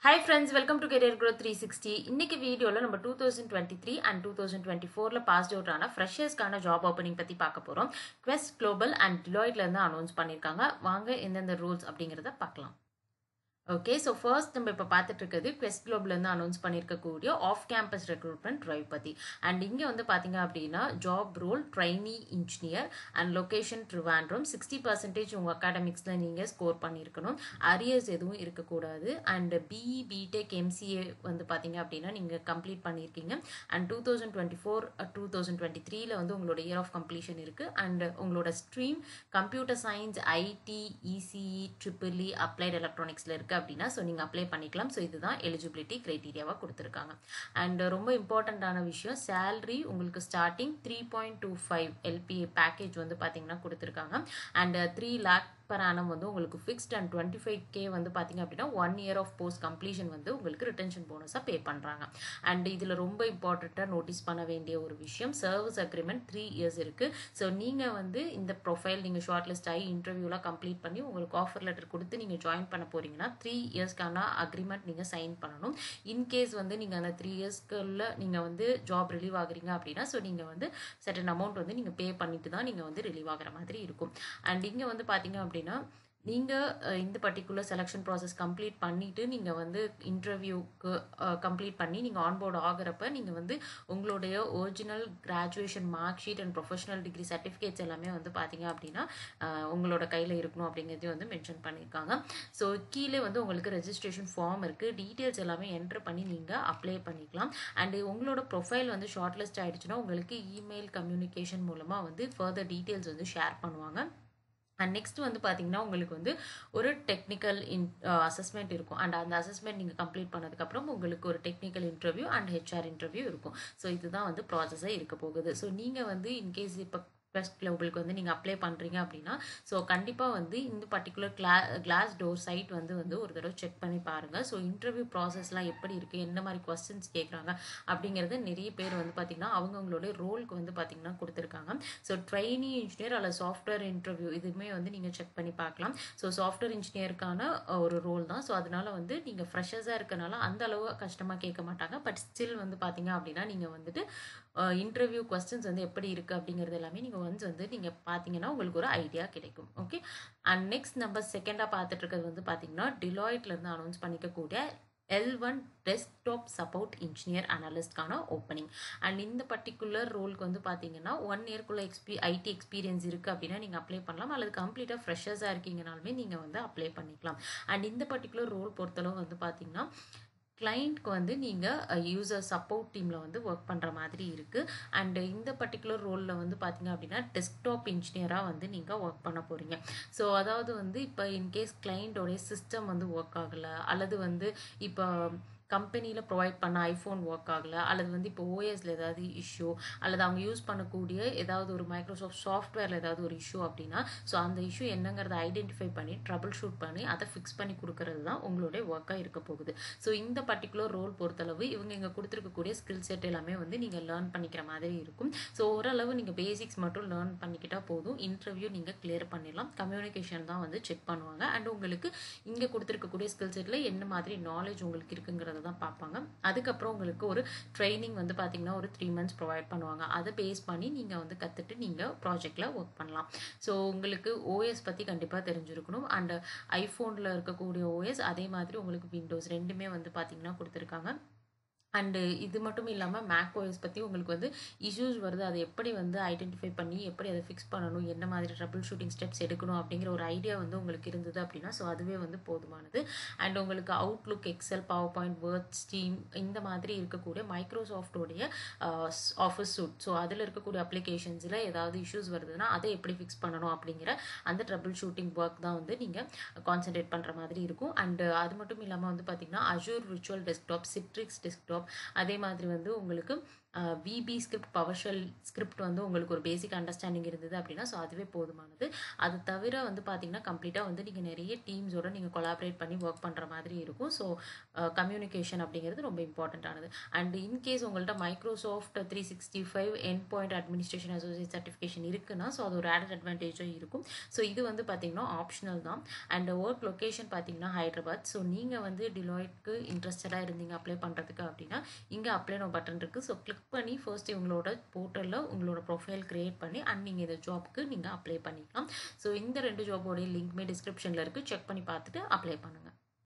Hi friends, welcome to Career Growth 360. இன்னைக்கு வீடியோல நம்ம 2023 and 2024ல பாஸ்ட் அவுட் ஆன ஃப்ரெஷர்ஸ்க்கான ஜாப் ஓப்பனிங் பத்தி பார்க்க போறோம். Quest Global and Deloitteல இருந்து அனௌன்ஸ் பண்ணிருக்காங்க. வாங்க எந்தெந்த ரூல்ஸ் அப்படிங்கறத பார்க்கலாம். ஓகே, ஸோ ஃபர்ஸ்ட் நம்ம இப்போ பார்த்துட்டு இருக்கிறது Quest Globalலேருந்து அனௌன்ஸ் பண்ணியிருக்கக்கூடிய ஆஃப் கேம்பஸ் ரெக்ரூட்மெண்ட் ட்ரைவ் பற்றி. அண்ட் இங்கே வந்து பார்த்தீங்க அப்படின்னா job role trainee engineer and location Trivandrum 60% உங்கள் அகாடமிக்ஸில் நீங்கள் ஸ்கோர் பண்ணியிருக்கணும். அரியர்ஸ் எதுவும் இருக்கக்கூடாது. அண்ட் பிஇ பிடெக் எம்சிஏ வந்து பார்த்தீங்க அப்படின்னா நீங்கள் கம்ப்ளீட் பண்ணியிருக்கீங்க. அண்ட் 2024 2023ல வந்து உங்களோட இயர் ஆஃப் கம்ப்ளீஷன் இருக்குது. அண்ட் உங்களோட stream computer science, IT, ECE, triple E, applied எலக்ட்ரானிக்ஸில் இருக்குது அப்படின்னா ஸோ நீங்கள் அப்ளை பண்ணிக்கலாம். ஸோ இதுதான் எலிஜிபிலிட்டி க்ரைட்டீரியாவாக கொடுத்துருக்காங்க. அண்ட் ரொம்ப இம்பார்ட்டண்ட்டான விஷயம், சேலரி உங்களுக்கு ஸ்டார்டிங் 3.25 எல்பிஏ பேக்கேஜ் வந்து பார்த்தீங்கன்னா கொடுத்துருக்காங்க. அண்ட் 3 lakh per annum வந்து உங்களுக்கு ஃபிக்ஸ்ட். அண்ட் 25K வந்து பார்த்தீங்க அப்படின்னா 1 year ஆஃப் போஸ்ட் கம்ப்ளீஷன் வந்து உங்களுக்கு ரிட்டன்ஷன் போனஸாக பே பண்ணுறாங்க. அண்ட் இதில் ரொம்ப இம்பார்ட்டண்ட்டாக நோட்டீஸ் பண்ண வேண்டிய ஒரு விஷயம், சர்வீஸ் அக்ரிமெண்ட் 3 years இருக்குது. ஸோ நீங்கள் வந்து இந்த ப்ரொஃபைல் நீங்கள் ஷார்ட் லிஸ்ட் ஆகி இன்டர்வியூலாம் கம்ப்ளீட் பண்ணி உங்களுக்கு ஆஃபர் லெட்டர் கொடுத்து நீங்கள் ஜாயின் பண்ண போகிறீங்கன்னா 3 yearsக்கான அக்ரிமெண்ட் நீங்கள் சைன் பண்ணணும். இன்கேஸ் வந்து நீங்கள் அந்த 3 yearsக்குள்ள நீங்கள் வந்து ஜாப் ரிலீவ் ஆகுறீங்க அப்படின்னா ஸோ நீங்கள் வந்து சர்டன் அமௌண்ட் வந்து நீங்கள் பே பண்ணிட்டு தான் நீங்கள் வந்து ரிலீவ் ஆகிற மாதிரி இருக்கும். அண்ட் இங்கே வந்து பார்த்தீங்க அப்படின்னா நீங்கள் இந்த பர்டிகுலர் செலெக்ஷன் ப்ராசஸ் கம்ப்ளீட் பண்ணிவிட்டு நீங்கள் வந்து இன்டர்வியூக்கு கம்ப்ளீட் பண்ணி நீங்கள் ஆன்போர்ட் ஆகிறப்ப நீங்கள் வந்து உங்களுடைய original graduation mark sheet and professional degree certificates எல்லாமே வந்து பார்த்தீங்க அப்படின்னா உங்களோட கையில் இருக்கணும் அப்படிங்கிறதையும் வந்து மென்ஷன் பண்ணியிருக்காங்க. ஸோ கீழே வந்து உங்களுக்கு ரெஜிஸ்ட்ரேஷன் ஃபார்ம் இருக்குது. டீட்டெயில்ஸ் எல்லாமே என்ட்ரு பண்ணி நீங்கள் அப்ளை பண்ணிக்கலாம். அண்டு உங்களோட ப்ரொஃபைல் வந்து ஷார்ட் லிஸ்ட் ஆகிடுச்சுன்னா உங்களுக்கு இமெயில் கம்யூனிகேஷன் மூலமாக வந்து ஃபர்தர் டீட்டெயில்ஸ் வந்து ஷேர் பண்ணுவாங்க. அண்ட் நெக்ஸ்ட் வந்து பார்த்தீங்கன்னா உங்களுக்கு வந்து ஒரு டெக்னிக்கல் அசஸ்மெண்ட் இருக்கும். அண்ட் அந்த அசஸ்மெண்ட் நீங்கள் கம்ப்ளீட் பண்ணதுக்கப்புறம் உங்களுக்கு ஒரு technical interview and HR interview இருக்கும். ஸோ இதுதான் வந்து ப்ராசஸாக இருக்க போகுது. ஸோ நீங்கள் வந்து இன்கேஸ் இப்போ Quest Globalக்கு வந்து நீங்கள் அப்ளை பண்ணுறீங்க அப்படின்னா ஸோ கண்டிப்பாக வந்து இந்த பர்டிகுலர் கிளாஸ் டோர் சைட் வந்து ஒரு தடவை செக் பண்ணி பாருங்கள். ஸோ இன்டர்வியூ ப்ராசஸ்லாம் எப்படி இருக்குது, என்ன மாதிரி கொஸ்டின்ஸ் கேட்குறாங்க அப்படிங்கிறது நிறைய பேர் வந்து பார்த்திங்கன்னா அவங்கவுங்களுடைய ரோலுக்கு வந்து பார்த்திங்கன்னா கொடுத்துருக்காங்க. ஸோ ட்ரைனி இன்ஜினியர் அல்லது சாஃப்ட்வேர் இன்டர்வியூ இதுவுமே வந்து நீங்கள் செக் பண்ணி பார்க்கலாம். ஸோ சாஃப்ட்வேர் இன்ஜினியருக்கான ஒரு ரோல் தான். ஸோ அதனால் வந்து நீங்கள் ஃப்ரெஷர்ஸாக இருக்கனால அந்த அளவு கஷ்டமாக கேட்க மாட்டாங்க. பட் ஸ்டில் வந்து பார்த்தீங்க அப்படின்னா நீங்கள் வந்துட்டு இன்டர்வியூ கொஸ்டின்ஸ் வந்து எப்படி இருக்குது அப்படிங்கிறது எல்லாமே நீங்கள் ஒன்ஸ் வந்து நீங்கள் பார்த்தீங்கன்னா உங்களுக்கு ஒரு ஐடியா கிடைக்கும். ஓகே, அண்ட் நெக்ஸ்ட் நம்ம செகண்டாக பார்த்துட்டு இருக்கிறது வந்து பார்த்தீங்கன்னா டிலாய்ட்லேருந்து அனௌன்ஸ் பண்ணிக்கக்கூடிய L1 டெஸ்க்டாப் சப்போர்ட் இன்ஜினியர் அனலிஸ்ட்கான ஓப்பனிங். அண்ட் இந்த பர்டிகுலர் ரோலுக்கு வந்து பார்த்தீங்கன்னா 1 yearக்குள்ள ஐடி எக்ஸ்பீரியன்ஸ் இருக்குது அப்படின்னா நீங்கள் அப்ளை பண்ணலாம். அல்லது கம்ப்ளீட்டாக ஃப்ரெஷர்ஸாக இருக்கீங்கனாலுமே நீங்கள் வந்து அப்ளை பண்ணிக்கலாம். அண்ட் இந்த பர்டிகுலர் ரோல் பொறுத்தளவு வந்து பார்த்தீங்கன்னா கிளைண்ட்க்கு வந்து நீங்கள் யூசர் சப்போர்ட் டீமில் வந்து ஒர்க் பண்ணுற மாதிரி இருக்குது. அண்டு இந்த பர்டிகுலர் ரோலில் வந்து பார்த்தீங்க அப்படின்னா டெஸ்க்டாப் இன்ஜினியராக வந்து நீங்கள் ஒர்க் பண்ண போகிறீங்க. ஸோ அதாவது வந்து இப்போ இன்கேஸ் கிளைண்ட்டோடைய சிஸ்டம் வந்து ஒர்க் ஆகலை, அல்லது வந்து இப்போ கம்பெனியில் ப்ரொவைட் பண்ண ஐஃபோன் ஒர்க் ஆகலை, அல்லது வந்து இப்போ ஓஎஸில் ஏதாவது இஷ்யூ, அல்லது அவங்க யூஸ் பண்ணக்கூடிய ஏதாவது ஒரு மைக்ரோசாஃப்ட் சாஃப்ட்வேரில் ஏதாவது ஒரு இஷ்யூ அப்படின்னா ஸோ அந்த இஷ்யூ என்னங்கிறத ஐடென்டிஃபை பண்ணி ட்ரபிள் ஷூட் பண்ணி அதை ஃபிக்ஸ் பண்ணி கொடுக்கறது தான் உங்களுடைய ஒர்க்காக இருக்க போகுது. ஸோ இந்த பர்டிகுலர் ரோல் பொறுத்தளவு இவங்க இங்கே கொடுத்துருக்கக்கூடிய ஸ்கில் செட் எல்லாமே வந்து நீங்கள் லேர்ன் பண்ணிக்கிற மாதிரி இருக்கும். ஸோ ஓரளவு நீங்கள் பேசிக்ஸ் மட்டும் லேர்ன் பண்ணிக்கிட்டால் போதும், இன்டர்வியூ நீங்கள் கிளியர் பண்ணிடலாம். கம்யூனிகேஷன் தான் வந்து செக் பண்ணுவாங்க. அண்ட் உங்களுக்கு இங்கே கொடுத்துருக்கக்கூடிய ஸ்கில் செட்டில் என்ன மாதிரி நாலேஜ் உங்களுக்கு இருக்குங்கிறது தான் பார்ப்பாங்க. அதுக்கப்புறம் உங்களுக்கு ஒரு ட்ரைனிங் வந்து பார்த்தீங்கன்னா ஒரு 3 months ப்ரொவைட் பண்ணுவாங்க. அதை பேஸ் பண்ணி நீங்கள் வந்து கற்றுட்டு நீங்கள் ப்ராஜெக்டில் ஒர்க் பண்ணலாம். ஸோ உங்களுக்கு ஓஎஸ் பற்றி கண்டிப்பாக தெரிஞ்சிருக்கணும். அண்ட் ஐஃபோனில் இருக்கக்கூடிய ஓஎஸ் அதே மாதிரி உங்களுக்கு விண்டோஸ் ரெண்டுமே வந்து பார்த்தீங்கன்னா கொடுத்துருக்காங்க. அண்டு இது மட்டும் இல்லாமல் மேக் ஓஎஸ் பற்றி உங்களுக்கு வந்து இஷ்யூஸ் வருது, அதை எப்படி வந்து ஐடென்டிஃபை பண்ணி எப்படி அதை ஃபிக்ஸ் பண்ணணும், என்ன மாதிரி ட்ரபிள் ஷூட்டிங் ஸ்டெப்ஸ் எடுக்கணும் அப்படிங்கிற ஒரு ஐடியா வந்து உங்களுக்கு இருந்தது அப்படின்னா ஸோ அதுவே வந்து போதுமானது. அண்ட் உங்களுக்கு Outlook, Excel, power point, Word, steam இந்த மாதிரி இருக்கக்கூடிய மைக்ரோசாஃப்டோடைய ஆஃபீஸ் சூட் ஸோ அதில் இருக்கக்கூடிய அப்ளிகேஷன்ஸில் ஏதாவது இஷ்யூஸ் வருதுன்னா அதை எப்படி ஃபிக்ஸ் பண்ணணும் அப்படிங்கிற அந்த ட்ரபிள் ஷூட்டிங் ஒர்க் தான் வந்து நீங்கள் கான்சென்ட்ரேட் பண்ணுற மாதிரி இருக்கும். அண்டு அது மட்டும் இல்லாமல் வந்து பார்த்திங்கன்னா Azure virtual desktop, Citrix desktop, அதே மாதிரி வந்து உங்களுக்கு விபி ஸ்கிரிப்ட் பவர்ஷெல் ஸ்கிரிப்ட் வந்து உங்களுக்கு ஒரு பேசிக் அண்டர்ஸ்டாண்டிங் இருந்தது அப்படின்னா ஸோ அதுவே போதுமானது. அது தவிர வந்து பார்த்தீங்கன்னா கம்ப்ளீட்டாக வந்து நீங்கள் நிறைய டீம்ஸோட நீங்கள் கொலாபரேட் பண்ணி ஒர்க் பண்ணுற மாதிரி இருக்கும். ஸோ கம்யூனிகேஷன் அப்படிங்கிறது ரொம்ப இம்பார்ட்டண்ட்டானது. அண்ட் இன்கேஸ் உங்கள்கிட்ட Microsoft 365 end point administration associate certification இருக்குன்னா ஸோ அது ஒரு ஆடட் அட்வான்டேஜாக இருக்கும். ஸோ இது வந்து பார்த்தீங்கன்னா ஆப்ஷனல் தான். அண்ட் ஒர்க் லொக்கேஷன் பார்த்தீங்கன்னா ஹைதராபாத். ஸோ நீங்கள் வந்து டிலாய்ட்க்கு இன்ட்ரெஸ்டடாக இருந்தீங்க அப்ளை பண்ணுறதுக்கு அப்படின்னா இங்கே அப்ளை நோ பட்டன் இருக்குது. ஸோ கிளிக் பண்ணி ஃபர்ஸ்ட் இவங்களோட போர்ட்டலில் உங்களோட ப்ரொஃபைல் க்ரியேட் பண்ணி அண்ட் நீங்கள் இந்த ஜாப்க்கு நீங்கள் அப்ளை பண்ணிக்கலாம். ஸோ இந்த 2 ஜாபோடைய லிங்க்மே டிஸ்கிரிப்ஷனில் இருக்குது. செக் பண்ணி பார்த்துட்டு அப்ளை பண்ணுங்கள்.